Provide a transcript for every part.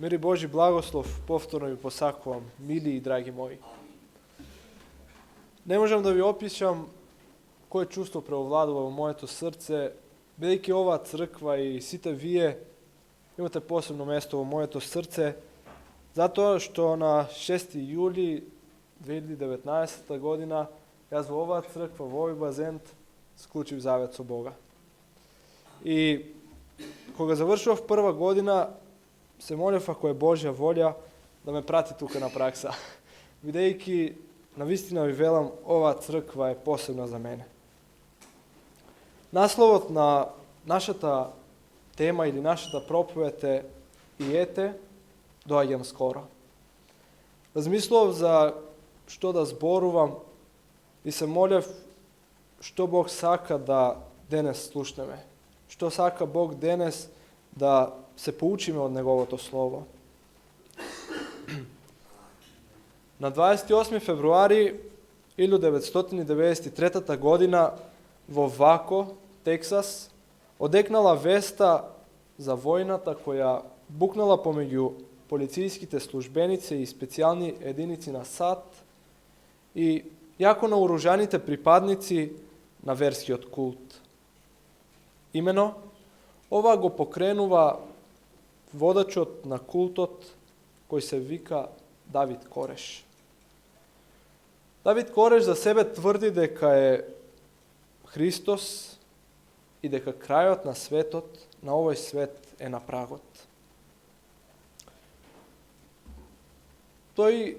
Мир и Божи благослов повторно ви посакувам, мили и драги мои. Не можам да ви опишам кое чувство преовладува во моето срце, бидејќи оваа црква и сите вие имате посебно место во моето срце, затоа што на 6. јули 2019 година јас во оваа црква, во овој базент, склучив завет со Бога. И кога завршував прва година, се молев ако е Божја волја да ме прати тука на пракса, бидејќи навистина ви велам, оваа црква е посебна за мене. Насловот на нашата тема или нашата проповед е "И ете, доаѓам скоро". Размислував за што да зборувам и се молев што Бог сака да денес слушнеме, што сака Бог денес да се поучиме од Неговото Слово. На 28. февруари 1993 година во Вако, Тексас, одекнала веста за војната која букнала помеѓу полицијските службеници и специјални единици на САД и јако наоружаните припадници на верскиот култ. Имено, ова го покренува водачот на култот кој се вика Давид Кореш. Давид Кореш за себе тврди дека е Христос и дека крајот на светот, на овој свет е на прагот. Тој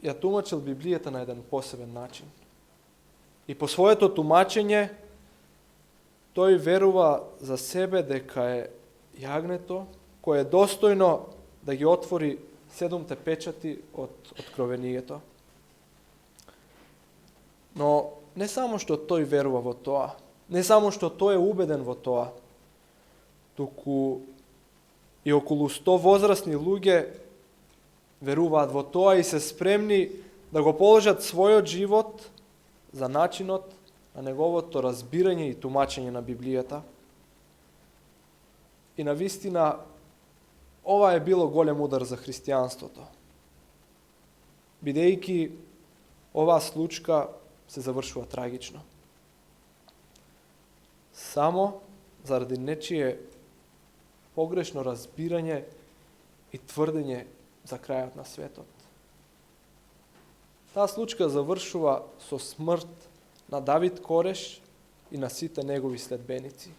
ја тумачил Библијата на еден посебен начин. И по своето тумачење, тој верува за себе дека е јагнето, кое е достојно да ги отвори 7 печати од откровението. Но не само што тој верува во тоа, не само што тој е убеден во тоа, туку и околу 100 возрастни луѓе веруваат во тоа и се спремни да го положат својот живот за начинот на неговото разбирање и тумачење на Библијата. И навистина, ова е било голем удар за христијанството, бидејќи оваа случка се завршува трагично. Само заради нечие погрешно разбирање и тврдење за крајот на светот. Таа случка завршува со смрт на Давид Кореш и на сите негови следбеници.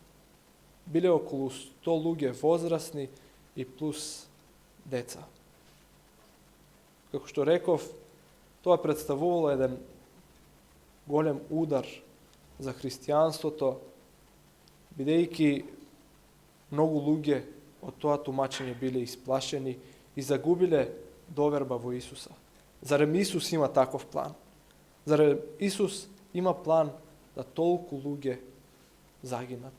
Биле околу 100 луѓе возрастни и плюс деца. Како што реков, тоа представувало еден голем удар за христијанството, бидејќи многу луѓе од тоа тумачење биле исплашени и загубиле доверба во Исуса. Зарем Исус има таков план? Зарем Исус има план да толку луѓе загинат?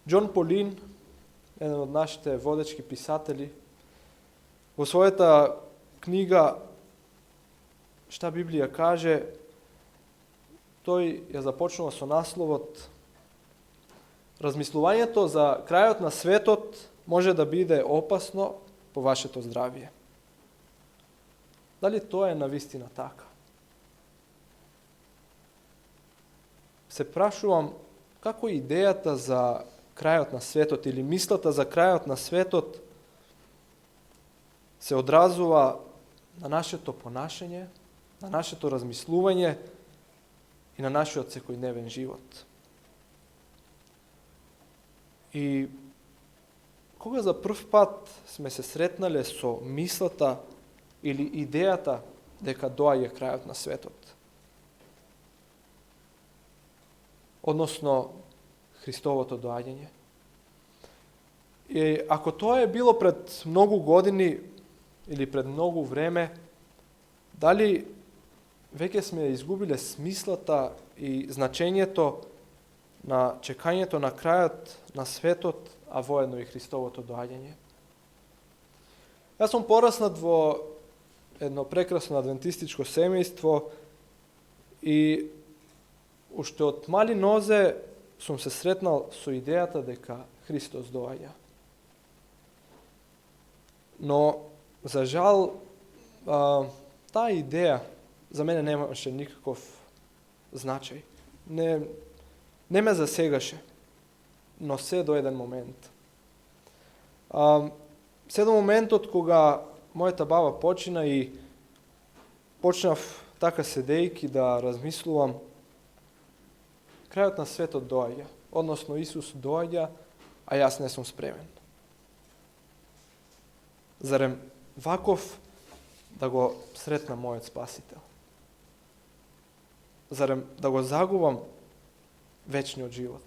Џон Полин, еден од нашите водечки писатели, во својата книга "Шта Библија каже", тој ја започнува со насловот "Размислувањето за крајот на светот може да биде опасно по вашето здравје". Дали тоа е навистина така? Се прашувам како идејата за крајот на светот или мислата за крајот на светот се одразува на нашето понашање, на нашето размислување и на нашиот секојдневен живот. И кога за прв пат сме се сретнале со мислата или идејата дека доаѓа крајот на светот? Односно, Христовото доаѓање. И ако тоа е било пред многу години или пред многу време, дали веќе сме изгубиле смислата и значењето на чекањето на крајот на светот, а воедно и Христовото доаѓање? Јас сум пораснат во едно прекрасно адвентистичко семејство и уште од мали нозе сум се сретнал со идејата дека Христос доаѓа. Но, за жал, таа идеја за мене немаше никаков значај. Не ме засегаше, но се до еден момент. Се до моментот кога мојата баба почина и почнав така седејки да размислувам, крајот на светот доаѓа, односно Исус доаѓа, а јас не сум спремен. Зарем ваков да го сретнам мојот Спасител? Зарем да го загубам вечниот живот?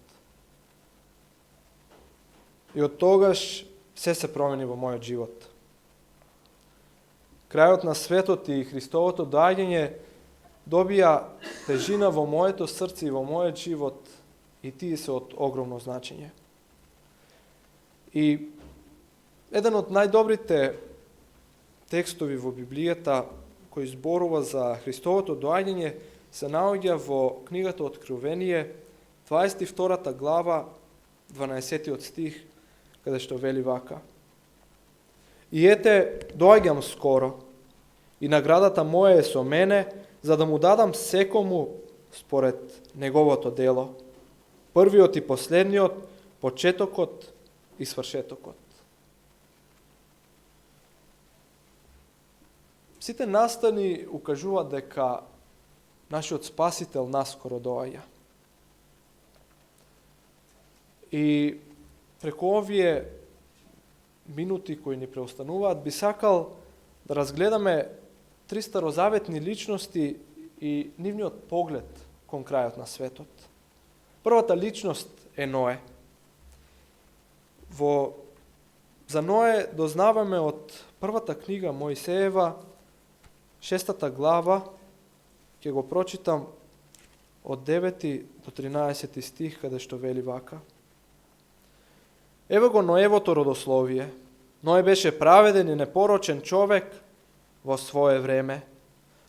И од тогаш се промени во мојот живот. Крајот на светот и Христовото доаѓање добија тежина во моето срце и во мојот живот, и тие се од огромно значење. И еден од најдобрите текстови во Библијата кој зборува за Христовото доаѓање се наоѓа во книгата Откровение, 22 глава, 12 стих, каде што вели вака: И ете, доаѓам скоро, и наградата моја е со мене, за да му дадам секому според неговото дело. Првиот и последниот, почетокот и свршетокот. Сите настани укажуваат дека нашиот Спасител наскоро доаѓа. И преку овие минути кои ни преостануваат, би сакал да разгледаме 3 старозаветни личности и нивниот поглед кон крајот на светот. Првата личност е Ное. За Ное дознаваме од првата книга Мојсеева, 6 глава, ќе го прочитам од 9 до 13 стих, каде што вели вака: Ево го Ноевото родословие. Ное беше праведен и непорочен човек во свое време.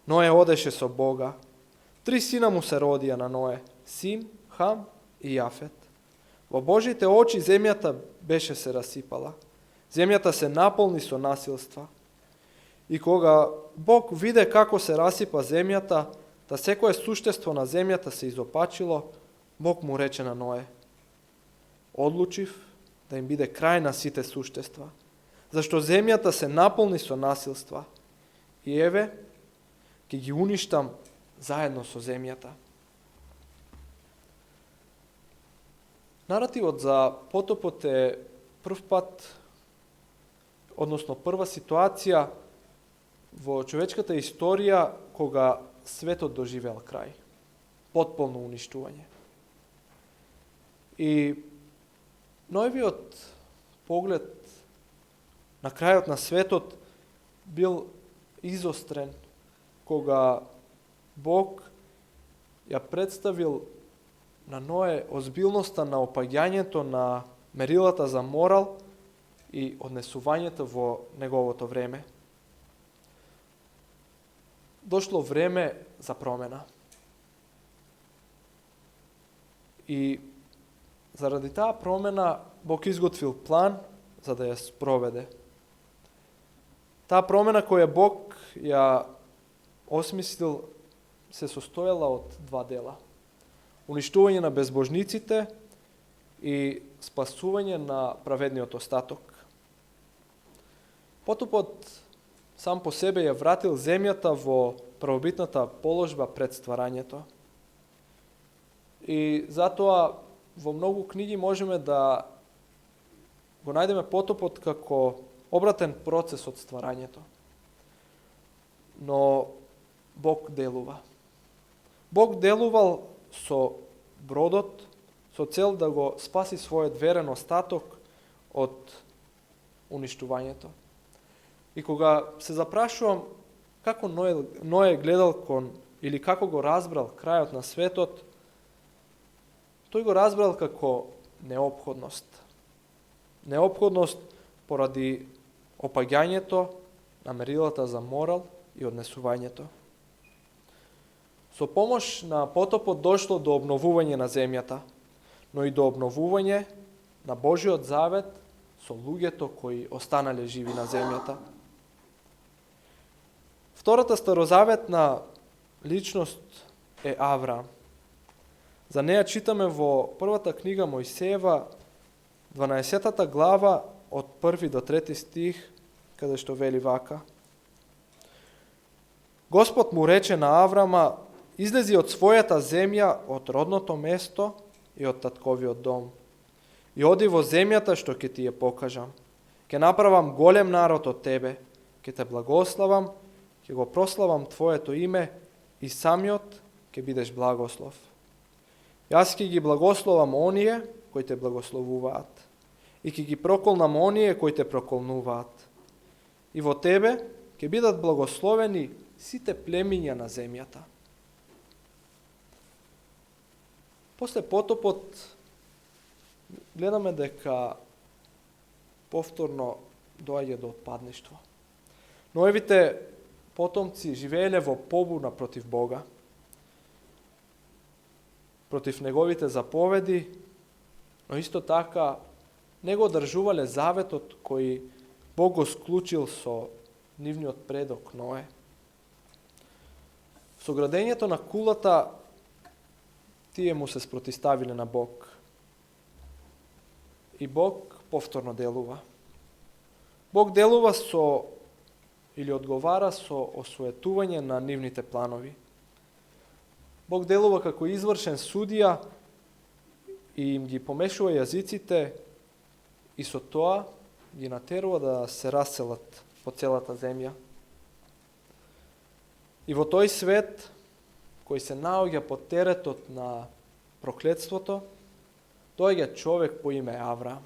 Ное одеше со Бога. 3 сина му се родија на Ное: Сим, Хам и Јафет. Во Божите очи земјата беше се расипала. Земјата се наполни со насилства. И кога Бог виде како се расипа земјата, да секое суштество на земјата се изопачило, Бог му рече на Ное: Одлучив да им биде крај на сите суштества, зашто земјата се наполни со насилства. И еве, ќе ги уништам заедно со земјата. Наративот за потопот е прв пат, односно прва ситуација во човечката историја кога светот доживеал крај, потполно уништување. И Ноевиот поглед на крајот на светот бил изострен кога Бог ја представил на Ное озбилноста на опаѓањето на мерилата за морал и однесувањето во неговото време. Дошло време за промена. И заради таа промена Бог изготвил план за да ја спроведе. Таа промена која Бог ја осмислил се состоела од 2 дела: уништување на безбожниците и спасување на праведниот остаток. Потопот сам по себе ја вратил земјата во првобитната положба пред стварањето. И затоа во многу книги можеме да го најдеме потопот како обратен процес од стварањето. Но Бог делува. Бог делувал со бродот со цел да го спаси својот верен остаток од уништувањето. И кога се запрашувам како Ное гледал или како го разбрал крајот на светот, тој го разбрал како неопходност. Неопходност поради опаѓањето на мерилата за морал и однесувањето. Со помош на потопот дошло до обновување на земјата, но и до обновување на Божиот завет со луѓето кои останале живи на земјата. Втората старозаветна личност е Авраам. За неја читаме во првата книга Мојсеева, 12 глава, од 1 до 3 стих, каде што вели вака. Господ му рече на Аврама: излези од својата земја, од родното место и од татковиот дом. И оди во земјата што ќе ти ја покажам. Ќе направам голем народ од тебе, ќе те благославам, ќе го прославам твоето име и самиот ќе бидеш благослов. Јас ќе ги благословам оние кои те благословуваат и ќе ги проколнам оние кои те проколнуваат. И во тебе ќе бидат благословени сите племиња на земјата. После потопот гледаме дека повторно доаѓа до отпадништво. Ноевите потомци живееле во побуна против Бога, против неговите заповеди, но исто така не го одржувале заветот кој Бог го склучил со нивниот предок Ное. Со градењето на кулата тие му се спротиставиле на Бог. И Бог повторно делува. Бог делува со или одговара со осуетување на нивните планови. Бог делува како извршен судија и им ги помешува јазиците и со тоа ги натерува да се раселат по целата земја. И во тој свет, кој се наоѓа под теретот на проклетството, доаѓа човек по име Авраам.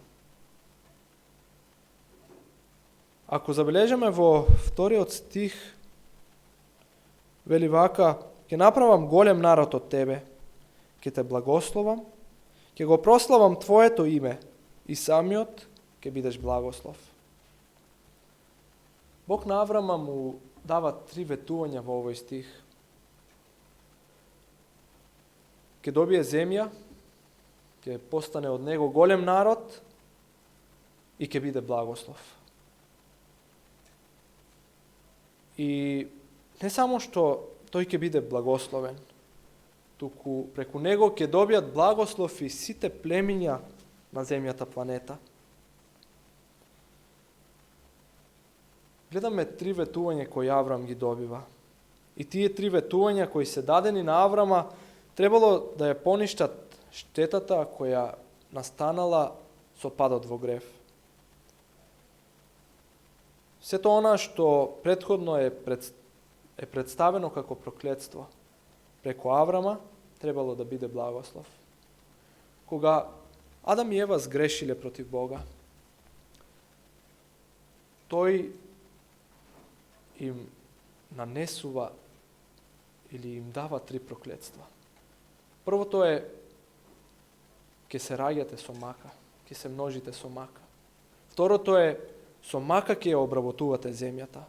Ако забележаме во вториот стих, вели вака: ќе направам голем народ од тебе, ќе те благословам, ќе го прославам твоето име и самиот ќе бидеш благослов. Бог на Аврама му дава 3 ветувања во овој стих. Ќе добие земја, ќе постане од него голем народ и ќе биде благослов. И не само што тој ќе биде благословен, туку преку него ќе добијат благослов и сите племиња на земјата планета. Гледаме 3 ветувања кои Аврам ги добива. И тие 3 ветувања кои се дадени на Аврама требало да ја поништат штетата која настанала со падот во грев. Сето она што претходно е представено како проклетство, преку Аврама требало да биде благослов. Кога Адам и Ева сгрешиле против Бога, тој им нанесува или им дава 3 проклетства. Првото е: ќе се раѓате со мака, ќе се множите со мака. Второто е: со мака ќе ја обработувате земјата.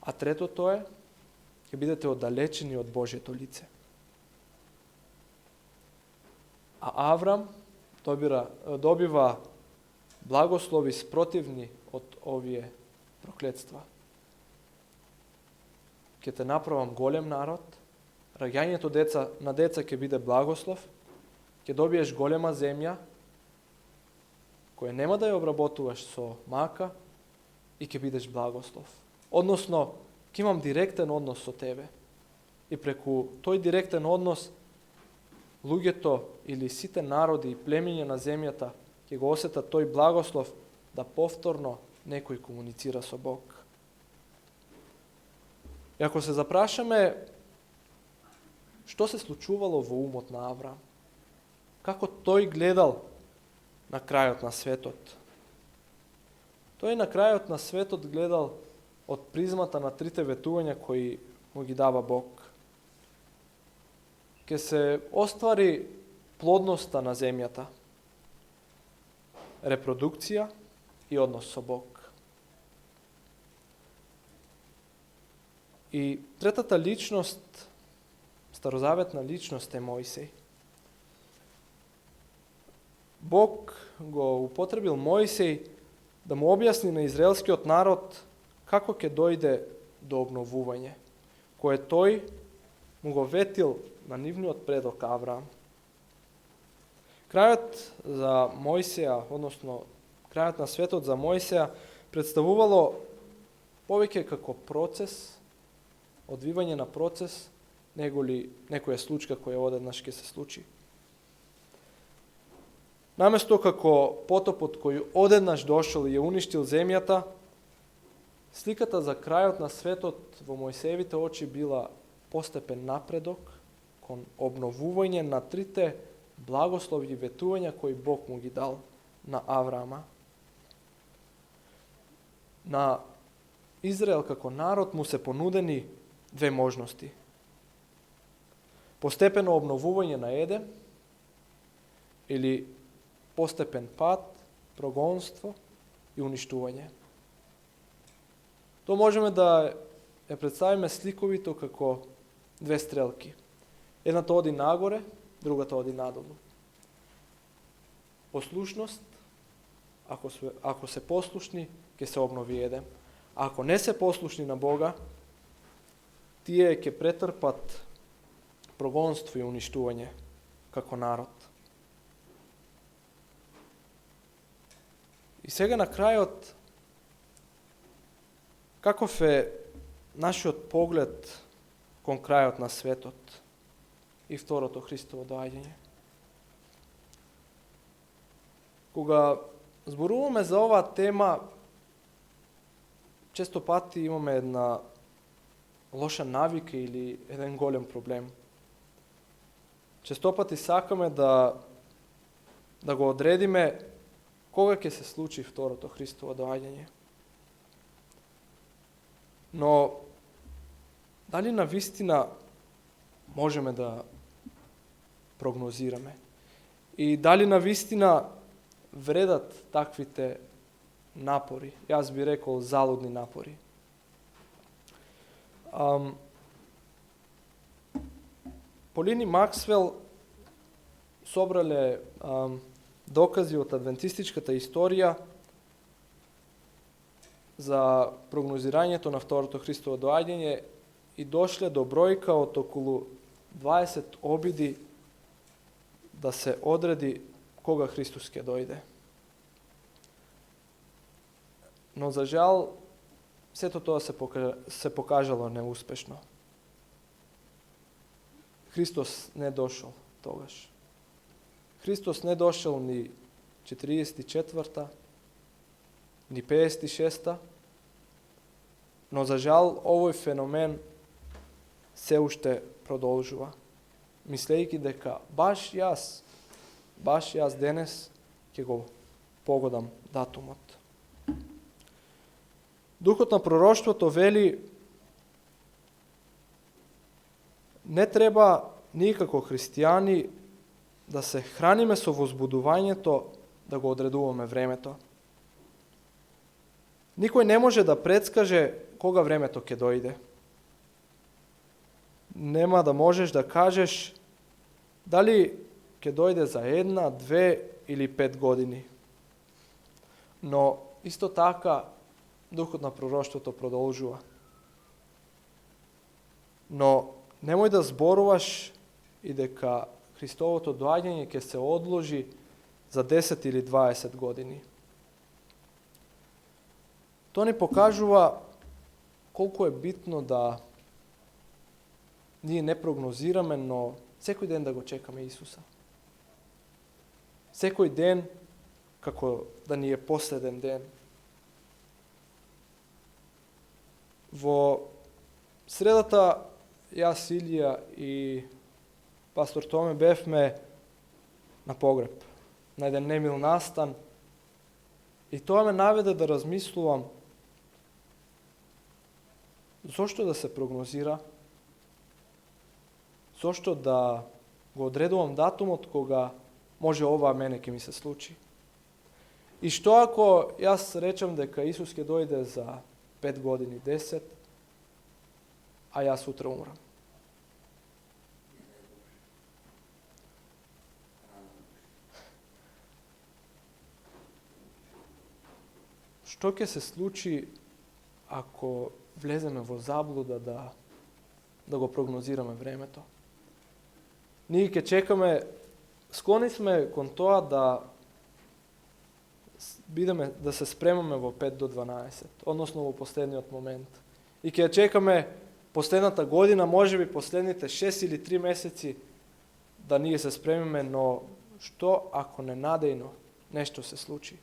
А третото е: ќе бидете оддалечени од Божјето лице. А Аврам добива благослови спротивни од овие проклетства. Ќе те направам голем народ, раѓањето на деца ќе биде благослов, ќе добиеш голема земја, која нема да ја обработуваш со мака и ќе бидеш благослов. Односно, ќе имам директен однос со тебе. И преку тој директен однос, луѓето или сите народи и племиња на земјата ќе го осетат тој благослов да повторно некој комуницира со Бог. И ако се запрашаме што се случувало во умот на Авраам, како тој гледал на крајот на светот, тој на крајот на светот гледал од призмата на 3 ветувања кои му ги дава Бог. Ке се оствари плодноста на земјата, репродукција и однос со Бог. И третата личност, старозаветна личност, е Мојсей. Бог go upotrebil Mojsej da mu objasni na izraelskiot narod kako ke dojde do obnovuvanja, koje toj mu go vetil na nivniot predok Avram. Krajot za Mojseja, odnosno krajot na svetot za Mojseja, predstavuvalo povike kako proces, odvivanje na proces, negoli nekoja slučka koja odednaš ke se sluči. Namesto kako potopot koji odednaš došel je uništil zemjata, slikata za krajot na svetot vo Mojsejevite oči bila postepen napredok kon obnovuvanje na trite blagoslovi i vetuvanja koji Bog mu gi dal na Avrama. Na Izrael kako narod mu se ponudeni dve možnosti. Postepeno obnovuvanje na Edem ili postepen pad, progonstvo i uništuvanje. To možemo da je predstavime slikovito kako dve strelki. Jedna to odi nagore, druga to odi nadolu. Poslušnost, ako se poslušni, ke se obnovi Edem. A ako ne se poslušni na Boga, tije ke pretrpat progonstvo i uništuvanje kako narod. I сега на крајот, каков е нашиот поглед кон крајот на светот и второто Христово доаѓање? Кога зборуваме за оваа тема, често пати имаме една лоша навика или еден голем проблем. Често пати сакаме да го одредиме кога ќе се случи второто Христово доаѓање. Но дали на вистина можеме да прогнозираме? И дали на вистина вредат таквите напори? Јас би рекол залудни напори. Полини Максвел собрале докази од адвентистичката историја за прогнозирањето на второто Христово доаѓање и дошле до бројка од околу 20 обиди да се одреди кога Христос ќе дојде. Но за жал, сето тоа се покажало неуспешно. Христос не дошол тогаш. Христос не дошел ни 44-та, ни 56-та, но за жал овој феномен се уште продолжува, мислејќи дека баш јас денес ќе го погодам датумот. Духот на пророштвото вели: не треба никако христијани да се храниме со возбудувањето да го одредуваме времето. Никој не може да предскаже кога времето ќе дојде. Нема да можеш да кажеш дали ќе дојде за 1, 2 или 5 години. Но исто така духот на пророштвото продолжува. Но немој да зборуваш и дека Христовото доаѓање ќе се одложи за 10 или 20 години. Тоа ни покажува колку е битно да ние не прогнозираме, но секој ден да го чекаме Исуса. Секој ден како да ни е последен ден. Во средата јас, Илија и пастор Томе бевме на погреб, на еден немил настан, и тоа ме наведе да размислувам зошто да се прогнозира, зошто да го одредувам датумот кога може ова мене ќе ми се случи. И што ако јас речам дека Исус ќе дојде за 5 години, 10, а јас утре умрам? što će se sluči ako vlezeme vo zabluda da go prognozirаме времето. Ние ќе чекаме, склони сме кон тоа да се спремаме во 5 до 12, односно во последниот момент. И ќе чекаме последната година, можеби последните 6 или 3 месеци да ние се спремиме, но што ако ненадејно нешто се случи?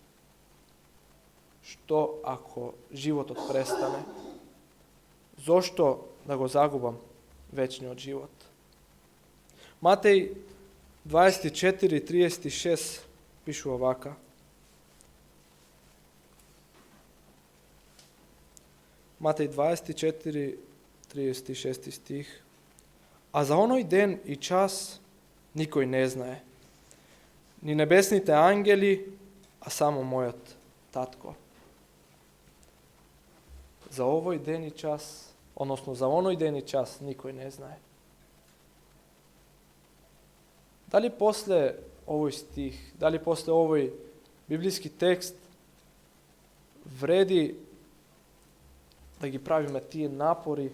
Што ако животот престане? Зошто да го загубам вечниот живот? Матеј 24:36 пишува вака. Матеј 24:36 стих. А за оној ден и час никој не знае. Ни небесните ангели, а само мојот татко. За овој ден и час, односно за оној ден и час, никој не знае. Дали после овој стих, дали после овој библиски текст вреди да ги правиме тие напори,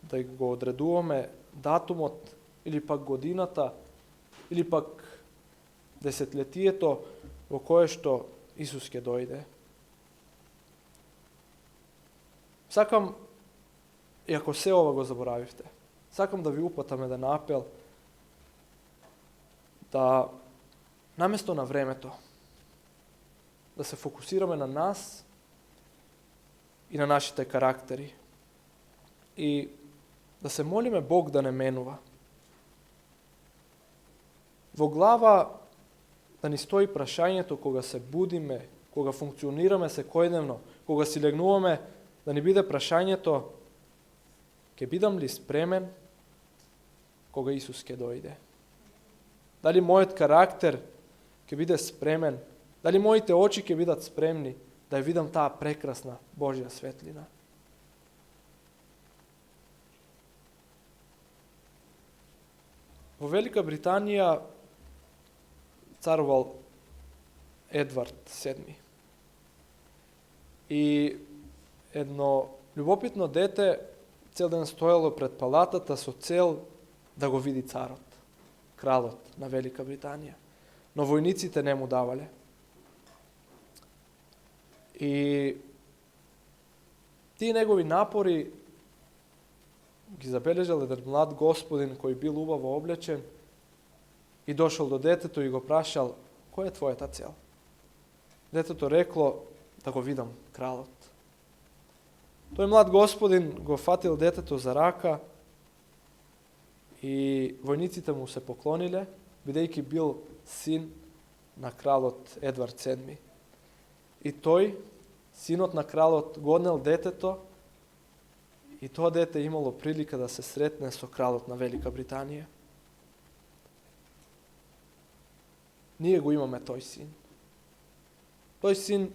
да го одредуваме датумот, или пак годината, или пак десетлетието во кое што Исус ќе дојде. Сакам, и ако се ова го заборавивте, сакам да ви упатам еден апел да наместо на времето да се фокусираме на нас и на нашите карактери и да се молиме Бог да не менува. Во глава да ни стои прашањето кога се будиме, кога функционираме секојдневно, кога си легнуваме, да ни биде прашањето: ќе бидам ли спремен кога Исус ќе дојде? Дали мојот карактер ќе биде спремен? Дали моите очи ќе бидат спремни да ја видам таа прекрасна Божја светлина? Во Велика Британија царувал Едвард VII. И едно љубопитно дете цел ден стоело пред палатата со цел да го види царот, кралот на Велика Британија. Но војниците не му давале. И тие негови напори ги забележал еден млад господин кој бил убаво облечен и дошол до детето и го прашал: која е твојата цел? Детето рекло: да го видам кралот. Тој млад господин го фатил детето за рака и војниците му се поклониле, бидејќи бил син на кралот Едвард VII. И тој, синот на кралот, го однел детето и тоа дете имало прилика да се сретне со кралот на Велика Британија. Ние го имаме тој син. Тој син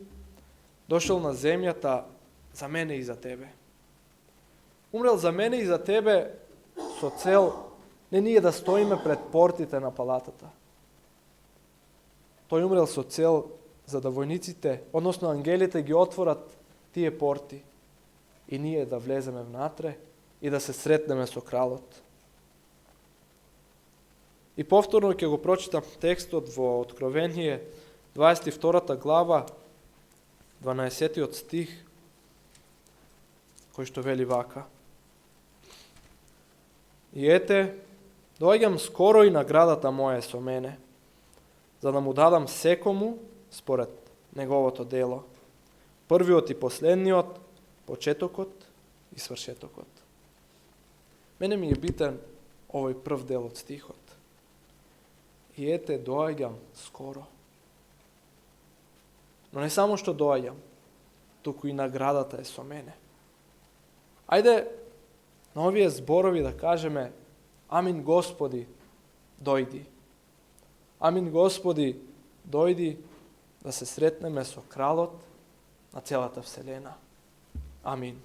дошол на земјата за мене и за тебе. Умрел за мене и за тебе со цел не ние да стоиме пред портите на палатата. Тој умрел со цел за да војниците, односно ангелите, ги отворат тие порти и ние да влеземе внатре и да се сретнеме со кралот. И повторно ќе го прочитам текстот во Откровение 22 глава 12 стих, кој што вели вака: И ете, доаѓам скоро и наградата моја со мене, за да му дадам секому според неговото дело, првиот и последниот, почетокот и свршетокот. Мене ми е битен овој прв дел од стихот. И ете, доаѓам скоро. Но не само што доаѓам, туку и наградата е со мене. Ајде на овие зборови да кажеме: Амин Господи, дојди. Амин Господи, дојди да се сретнеме со кралот на целата вселена. Амин.